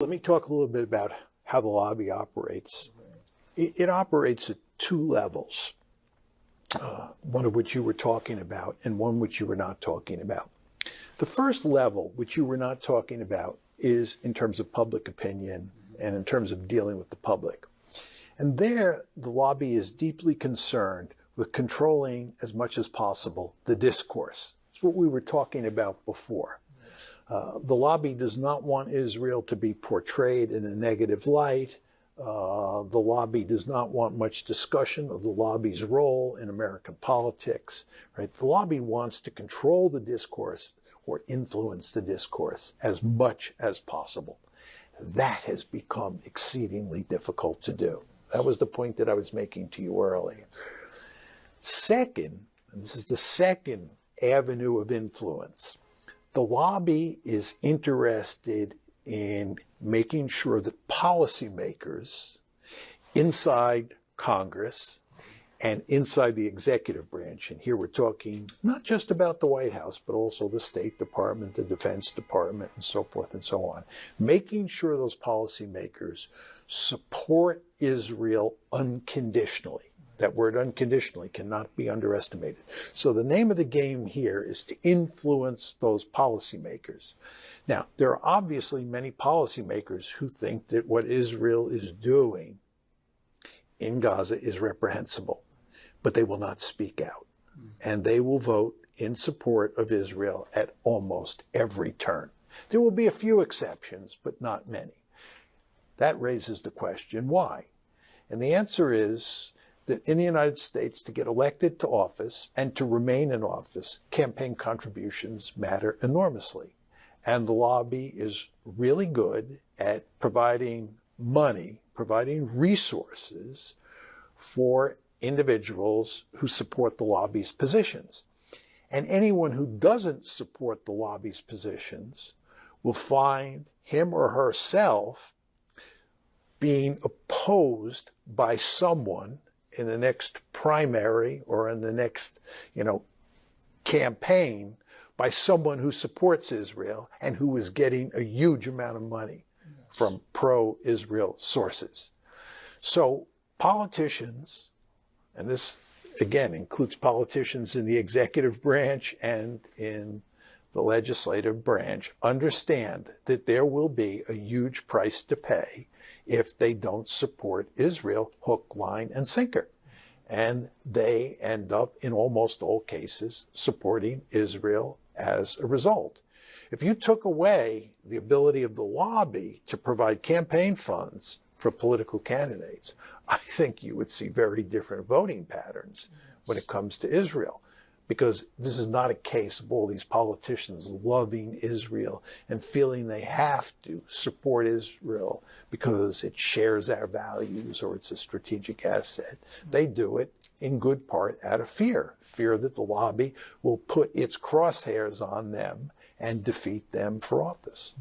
let me talk a little bit about how the lobby operates. It operates at two levels, one of which you were talking about and one which you were not talking about. The first level, which you were not talking about, is in terms of public opinion and in terms of dealing with the public. And there, the lobby is deeply concerned with controlling as much as possible the discourse. It's what we were talking about before. The lobby does not want Israel to be portrayed in a negative light. The lobby does not want much discussion of the lobby's role in American politics. Right? The lobby wants to control the discourse or influence the discourse as much as possible. That has become exceedingly difficult to do. That was the point that I was making to you earlier. Second, and this is the second avenue of influence, the lobby is interested in making sure that policymakers inside Congress and inside the executive branch, and here we're talking not just about the White House, but also the State Department, the Defense Department, and so forth and so on, making sure those policymakers support Israel unconditionally. That word unconditionally cannot be underestimated. So the name of the game here is to influence those policymakers. Now, there are obviously many policymakers who think that what Israel is doing in Gaza is reprehensible, but they will not speak out. And they will vote in support of Israel at almost every turn. There will be a few exceptions, but not many. That raises the question, why? And the answer is that in the United States, to get elected to office and to remain in office, campaign contributions matter enormously. And the lobby is really good at providing money, providing resources for individuals who support the lobby's positions. And anyone who doesn't support the lobby's positions will find him or herself being opposed by someone in the next primary or in the next, campaign by someone who supports Israel and who is getting a huge amount of money from pro-Israel sources. So politicians, and this again includes politicians in the executive branch and in the legislative branch, understand that there will be a huge price to pay if they don't support Israel hook, line, and sinker. And they end up, in almost all cases, supporting Israel as a result. If you took away the ability of the lobby to provide campaign funds for political candidates, I think you would see very different voting patterns when it comes to Israel. Because this is not a case of all these politicians loving Israel and feeling they have to support Israel because it shares our values or it's a strategic asset. They do it in good part out of fear that the lobby will put its crosshairs on them and defeat them for office.